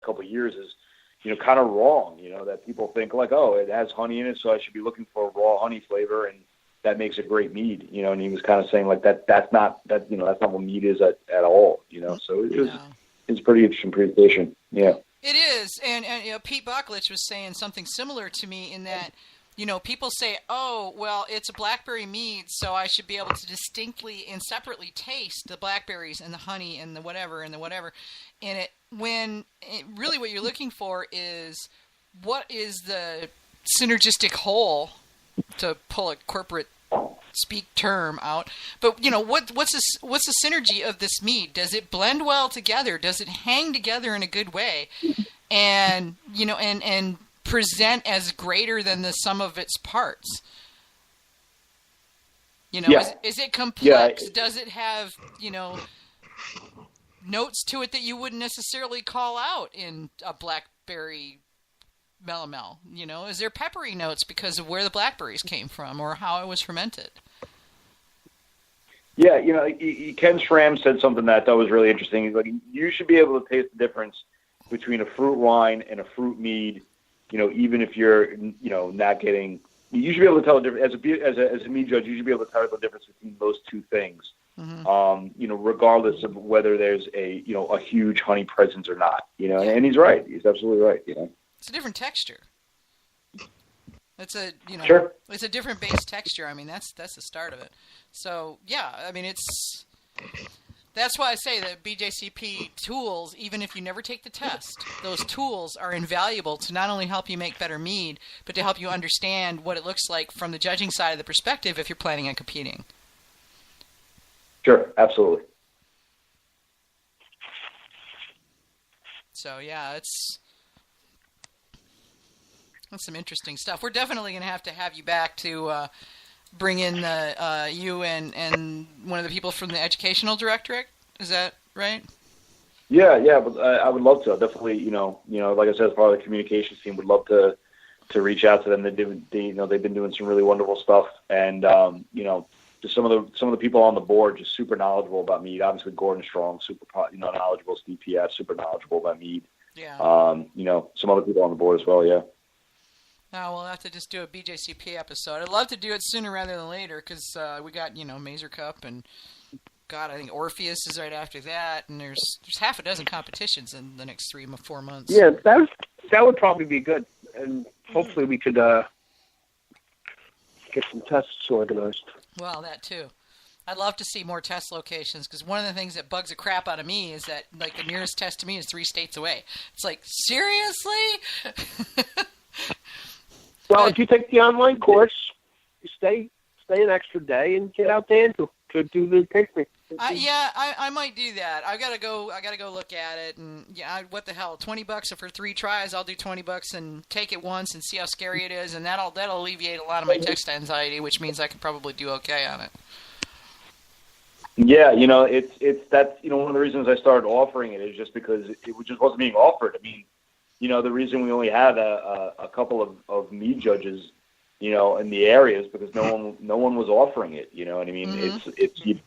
couple of years is, kind of wrong. That people think like, oh, it has honey in it, so I should be looking for raw honey flavor, and that makes a great mead. And he was kind of saying like that's not what mead is at all. So it's a pretty interesting presentation. Yeah. It is, and Pete Bucklich was saying something similar to me in that, people say, oh, well, it's a blackberry mead, so I should be able to distinctly and separately taste the blackberries and the honey and the whatever in it. Really what you're looking for is what is the synergistic whole, to pull a corporate speak term out, but what's the synergy of this mead? Does it blend well together? Does it hang together in a good way, and and present as greater than the sum of its parts? Is it complex? Yeah. Does it have notes to it that you wouldn't necessarily call out in a blackberry melomel? Is there peppery notes because of where the blackberries came from or how it was fermented? Yeah, Ken Schramm said something that was really interesting. He's like, you should be able to taste the difference between a fruit wine and a fruit mead. Even if you're, not getting, you should be able to tell the difference as a mead judge. You should be able to tell the difference between those two things. Mm-hmm. Regardless of whether there's a huge honey presence or not. And he's right. He's absolutely right. It's a different texture. It's a Sure. It's a different base texture. I mean, that's the start of it. So yeah, I mean that's why I say that BJCP tools, even if you never take the test, those tools are invaluable to not only help you make better mead, but to help you understand what it looks like from the judging side of the perspective if you're planning on competing. Sure, absolutely. So yeah, that's some interesting stuff. We're definitely going to have you back to bring in you and one of the people from the educational directorate. Is that right? Yeah, but I would love to. Definitely, like I said, as part of the communications team, would love to reach out to them. They've been doing some really wonderful stuff, and just some of the people on the board just super knowledgeable about mead. Obviously, Gordon Strong, super knowledgeable. Steve Piat, super knowledgeable about mead. Yeah. Some other people on the board as well. Yeah. We'll have to just do a BJCP episode. I'd love to do it sooner rather than later because we got, Mazer Cup and, God, I think Orpheus is right after that, and there's half a dozen competitions in the next 3-4 months. Yeah, that would probably be good, and hopefully we could get some tests organized. Well, that too. I'd love to see more test locations because one of the things that bugs the crap out of me is that, like, the nearest test to me is 3 states away. It's like, seriously? Well, if you take the online course, you stay an extra day and get out there to do the tasting. I might do that. I gotta go look at it, and what the hell, $20 for 3 tries. I'll do $20 and take it once and see how scary it is, and that'll alleviate a lot of my text anxiety, which means I can probably do okay on it. Yeah, that's one of the reasons I started offering it is just because it just wasn't being offered. I mean, the reason we only had a couple of mead judges, in the areas because no one was offering it. You know what I mean? Mm-hmm.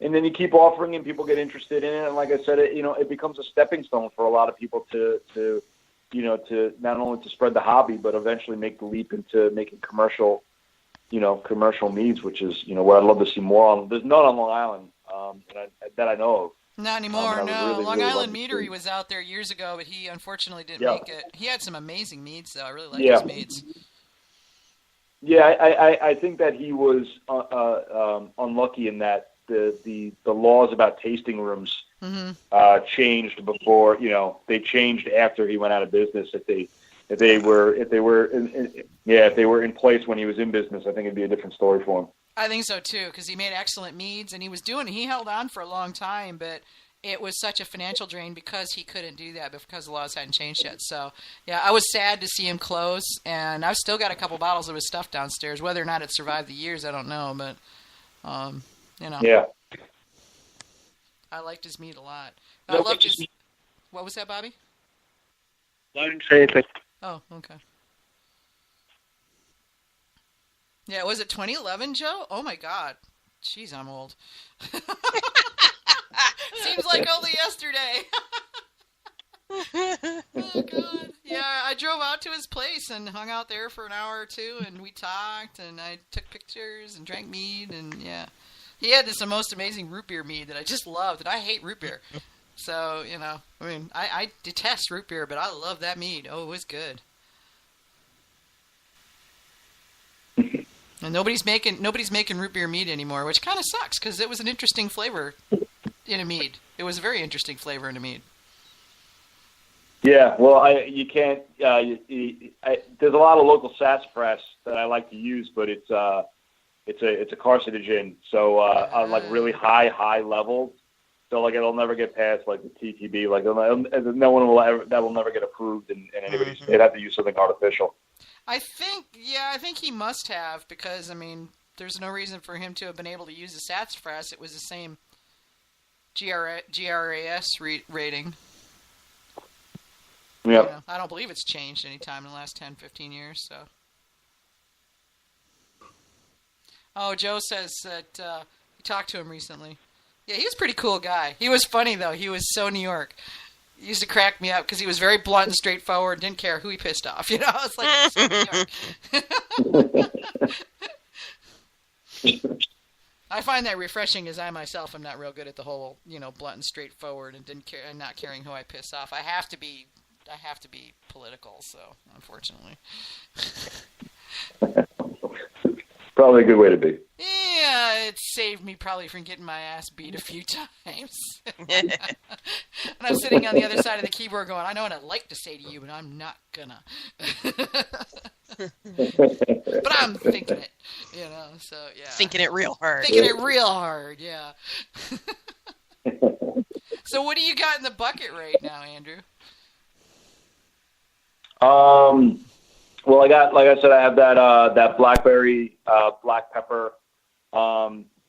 And then you keep offering and people get interested in it. And like I said, it becomes a stepping stone for a lot of people to not only to spread the hobby, but eventually make the leap into making commercial meads, which is, what I'd love to see more on. There's none on Long Island that I know of. Not anymore, no. Really, Long Island Meadery was out there years ago, but he unfortunately didn't make it. He had some amazing meads, though. I really like his meads. Yeah, I think that he was unlucky in that the laws about tasting rooms changed before. They changed after he went out of business. If they were in place when he was in business, I think it'd be a different story for him. I think so too, because he made excellent meads, and he held on for a long time, but it was such a financial drain because he couldn't do that, because the laws hadn't changed yet. So, yeah, I was sad to see him close, and I've still got a couple bottles of his stuff downstairs. Whether or not it survived the years, I don't know, but, Yeah. I liked his mead a lot. I loved his... What was that, Bobby? I didn't say anything. Oh, okay. Yeah, was it 2011, Joe? Oh, my God. Jeez, I'm old. Seems like only yesterday. drove out to his place and hung out there for an hour or two, and we talked, and I took pictures and drank mead, and yeah. He had this most amazing root beer mead that I just loved, and I hate root beer. So, I mean, I detest root beer, but I love that mead. Oh, it was good. And nobody's making root beer mead anymore, which kind of sucks, because it was an interesting flavor in a mead. It was a very interesting flavor in a mead. Yeah, well, you can't. There's a lot of local sassafras that I like to use, but it's a carcinogen. So on like really high levels, so like it'll never get past like the TTB. Like no one will ever, that will never get approved in anybody's. They'd have to use something artificial. I think he must have, because I mean, there's no reason for him to have been able to use the sassafras. It was the same GRAS rating. Yeah. I don't believe it's changed any time in the last 10, 15 years. So. Oh, Joe says that he talked to him recently. Yeah, he was a pretty cool guy. He was funny, though. He was so New York. He used to crack me up because he was very blunt and straightforward, didn't care who he pissed off. It's like, so New York. I find that refreshing, as I myself am not real good at the whole, blunt and straightforward and not caring who I piss off. I have to be political, so unfortunately. Probably a good way to be. Yeah, it saved me probably from getting my ass beat a few times. And I'm sitting on the other side of the keyboard going, I know what I'd like to say to you, but I'm not gonna. But I'm thinking it, so yeah. Thinking it real hard. Yeah. So what do you got in the bucket right now, Andrew? Well, like I said, I have that blackberry, black pepper,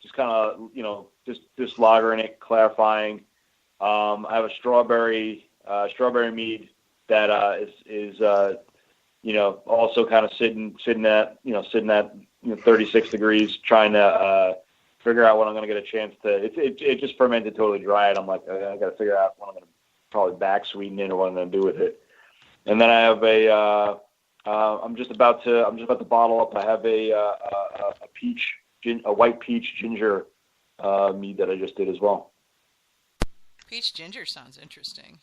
just kind of, just lagering it, clarifying. I have a strawberry mead that is also kind of sitting at 36 degrees, trying to figure out when I'm going to get a chance to. It just fermented totally dry, and I'm like, I got to figure out when I'm going to probably back sweeten it or what I'm going to do with it. And then I have I'm just about to bottle up. I have a white peach ginger mead that I just did as well. Peach ginger sounds interesting.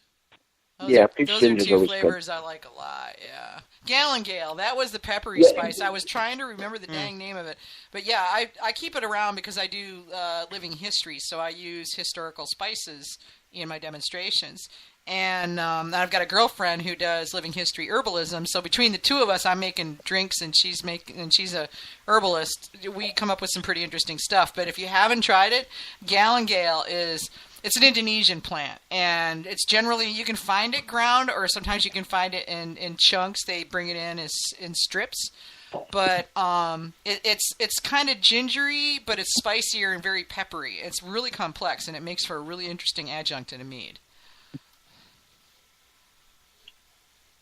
Peach those ginger are two always flavors good. I like a lot. Yeah, Gallengale. That was the peppery spice. I was trying to remember the dang name of it, but yeah, I keep it around because I do living history, so I use historical spices in my demonstrations. And I've got a girlfriend who does living history herbalism. So between the two of us, I'm making drinks, and she's a herbalist. We come up with some pretty interesting stuff. But if you haven't tried it, Gallengale it's an Indonesian plant, and it's generally, you can find it ground, or sometimes you can find it in chunks. They bring it in strips. But it's kind of gingery, but it's spicier and very peppery. It's really complex, and it makes for a really interesting adjunct in a mead.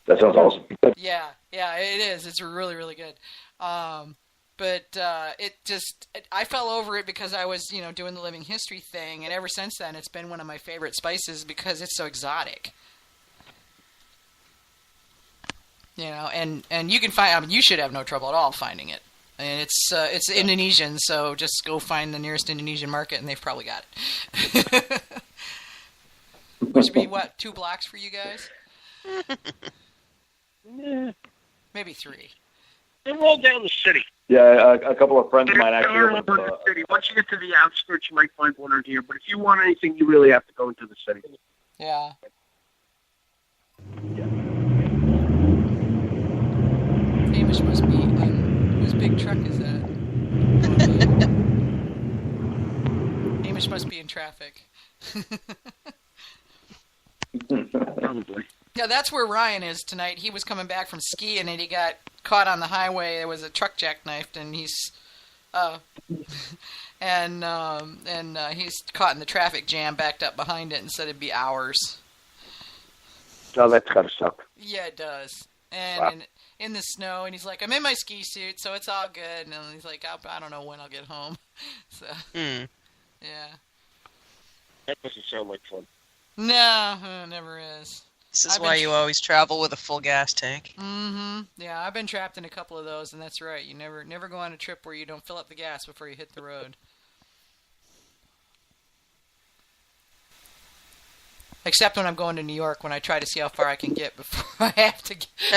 That sounds awesome. Yeah, it is. It's really, really good. But I fell over it because I was, doing the living history thing, and ever since then, it's been one of my favorite spices because it's so exotic. And you can find. You should have no trouble at all finding it. And it's Indonesian, so just go find the nearest Indonesian market, and they've probably got it. Which would be 2 blocks for you guys? Maybe 3. And roll down the city. Yeah, a couple of friends of mine actually. The city. Once you get to the outskirts, you might find one or here. But if you want anything, you really have to go into the city. Yeah. Hamish must be whose big truck is that? Hamish must be in traffic. Probably. Yeah, that's where Ryan is tonight. He was coming back from skiing, and he got caught on the highway. There was a truck jackknifed, and he's he's caught in the traffic jam, backed up behind it, and said it'd be hours. Oh, that's gotta suck. Yeah, it does. And wow. in the snow, and he's like, I'm in my ski suit, so it's all good. And he's like, I don't know when I'll get home. So, yeah. That doesn't sound like fun. No, it never is. This is why you always travel with a full gas tank. Mm-hmm. Yeah, I've been trapped in a couple of those, and that's right. You never go on a trip where you don't fill up the gas before you hit the road. Except when I'm going to New York, when I try to see how far I can get before I have to.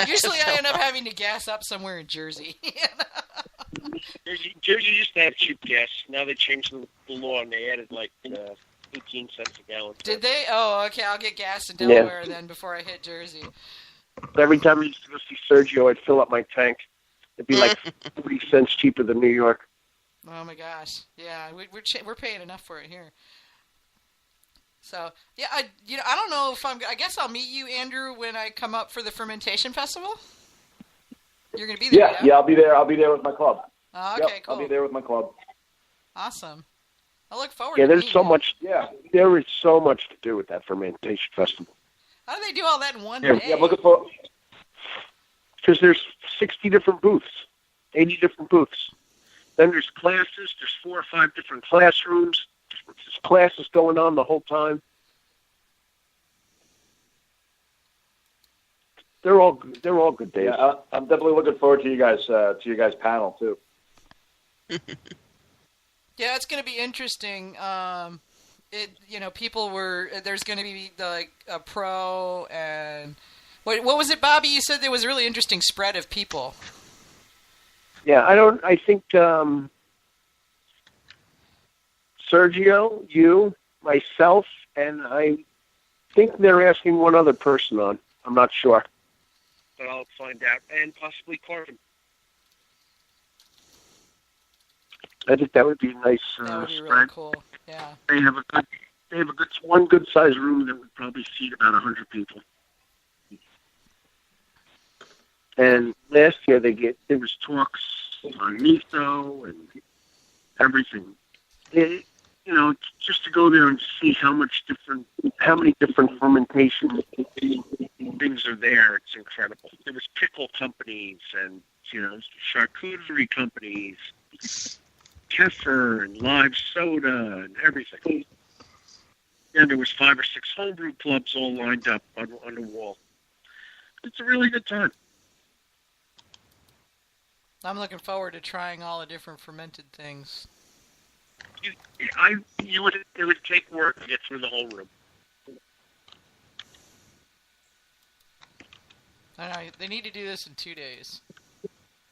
Usually, I end up having to gas up somewhere in Jersey. Jersey used to have cheap gas. Now they changed the law and they added like 18 cents a gallon. Did they? Oh, okay. I'll get gas in Delaware then before I hit Jersey. Every time I used to go see Sergio, I'd fill up my tank. It'd be like 40 cents cheaper than New York. Oh my gosh! Yeah, we're paying enough for it here. So yeah, I don't know if I guess I'll meet you, Andrew, when I come up for the fermentation festival. You're gonna be there. Yeah, I'll be there. I'll be there with my club. Oh, okay, cool. I'll be there with my club. Awesome. I look forward. Yeah, to there's so you. much. Yeah, there is so much to do with that fermentation festival. How do they do all that in one day? Yeah, I'm looking for. Because there's 60 different booths, 80 different booths. Then there's classes. There's 4 or 5 different classrooms. There's classes going on the whole time. They're all good days. Yeah, I'm definitely looking forward to you guys panel too. Yeah, it's going to be interesting. People were. There's going to be like a pro and what was it, Bobby? You said there was a really interesting spread of people. Yeah, I think Sergio, you, myself, and I think they're asking one other person on. I'm not sure. But I'll find out. And possibly Corbin. I think that would be a nice that would be spread. really cool. Yeah. They have one good sized room that would probably seat about 100 people. And last year there was talks on miso and everything. Just to go there and see how many different fermentation things are there, it's incredible. There was pickle companies and charcuterie companies, kefir and live soda and everything. And there was 5 or 6 homebrew clubs all lined up on the wall. It's a really good time. I'm looking forward to trying all the different fermented things. It would take work to get through the whole room. I know they need to do this in 2 days.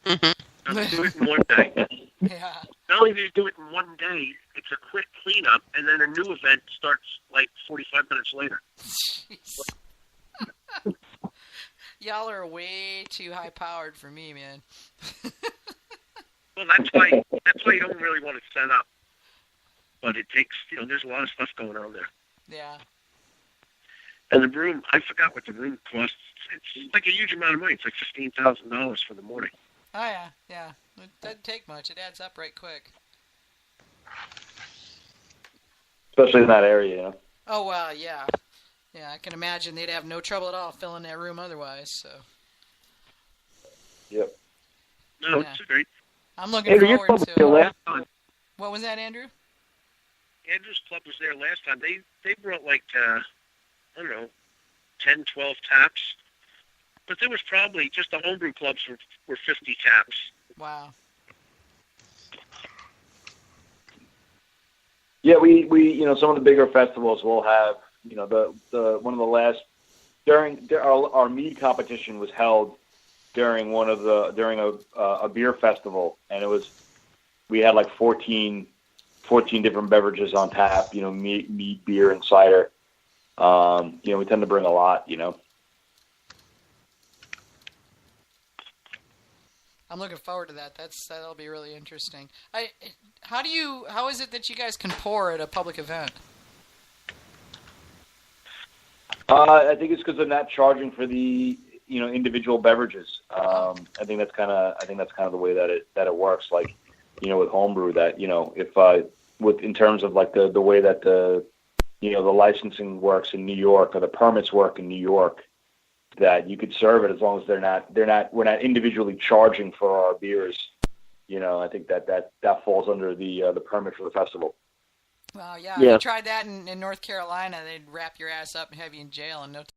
Let's do it in one day. Yeah. Not only do you do it in one day, it's a quick cleanup, and then a new event starts like 45 minutes later. Jeez. Y'all are way too high powered for me, man. Well, that's why you don't really want to set up. But it takes, there's a lot of stuff going on there. Yeah. And the room, I forgot what the room costs. It's like a huge amount of money. It's like $15,000 for the morning. Oh, yeah. It doesn't take much. It adds up right quick. Especially in that area, Oh, well, yeah. Yeah, I can imagine they'd have no trouble at all filling that room otherwise, so. Yep. No, Yeah. it's great. I'm looking forward to it. Last time. What was that, Andrew? Andrew's club was there last time. They brought like, 10, 12 taps. But there was probably, just the homebrew clubs were 50 taps. Wow. Yeah, we some of the bigger festivals will have, the one of the last during our mead competition was held during a beer festival, and we had like 14 different beverages on tap, mead, beer, and cider. We tend to bring a lot, I'm looking forward to that. That'll be really interesting. How is it that you guys can pour at a public event? I think it's because they're not charging for the individual beverages. I think that's kind of the way that it works. Like, with homebrew, that if in terms of like the way that the licensing works in New York or the permits work in New York, that you could serve it as long as we're not individually charging for our beers. I think that falls under the permit for the festival. Well, yeah. If you tried that in North Carolina, they'd wrap your ass up and have you in jail in no time.